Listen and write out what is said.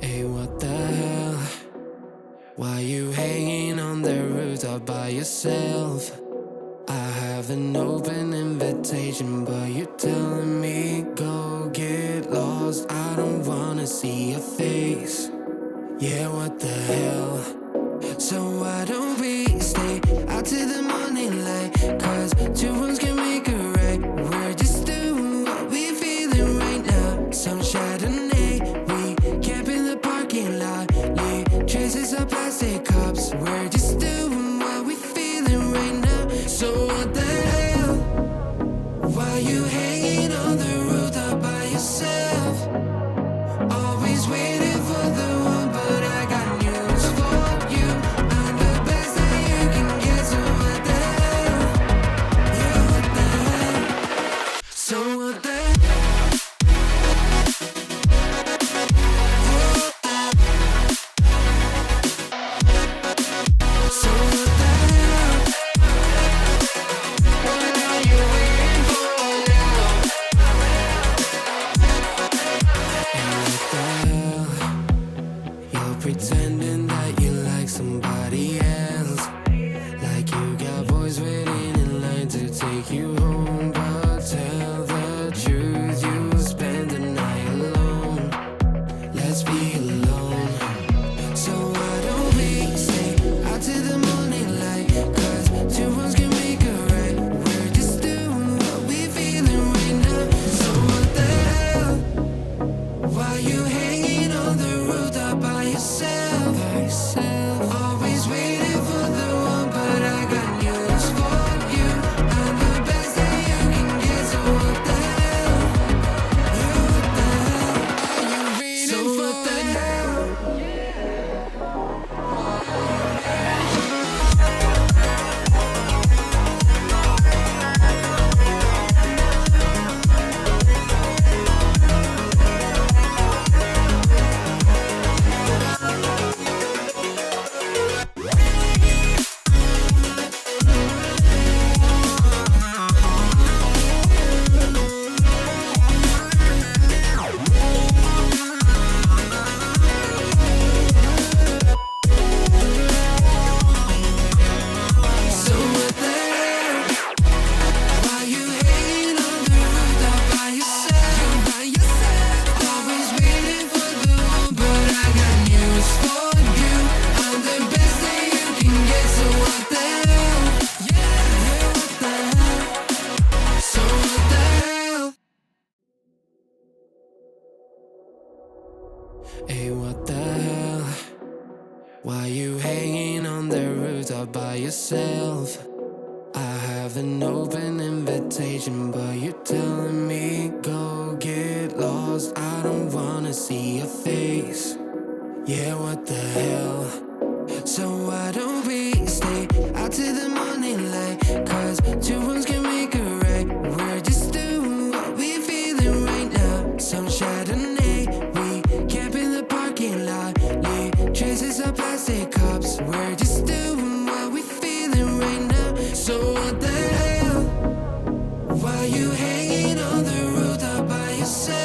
Hey, what the hell? Why you hanging on the rooftop by yourself? I have an open invitation, but you're telling me go get lost. I don't wanna see your face. Yeah, what the hell? So why don't we stay out till the morning light? Cause two wrongs can make a right. We're just doing what we feeling right now. Some Chardonnay, we camp in the parking lot. Leave traces of plastic cups. We're just doing what we feeling right now. So what the hell? Why you hanging on the rooftop by yourself? Always waiting for the one, but I got news for you. I'm the best that you can get, so what the hell? Yeah, what the hell? So what the hell? So what the hell? What are you waiting for now? And what the hell? You're pretending that you like somebody else, like you got boys waiting in line to take you home. But tell the truth, you spend the night alone. Let's be alone. So why don't we stay out till the morning light? Cause two wrongs can make a right. We're just doing what we feeling right now. So what the hell? Why you hanging on the rooftop by yourself? Always waiting for the one, but I got news for you. I'm the best that you can get, so what the hell? Yeah, what the hell? Are you waiting so for what the hell? So what the hell? Why you hanging on the rooftop by yourself? Always waiting for the one, but I got news for you. I'm the best that you can get, so what the hell? Yeah, what the hell? So what the hell? Hey, what the hell? Why you hanging on the rooftop by yourself? I have an open invitation, but you're telling me go get lost. I don't wanna see your face. Yeah, what the hell? So why don't we stay out till the morning light? Cause two wrongs can make a right. We're just doing what we feeling right now. Some Chardonnay, we camp in the parking lot. Leave traces of plastic cups. We're just doing what we feeling right now. So what the hell? Why you hanging on the rooftop by yourself?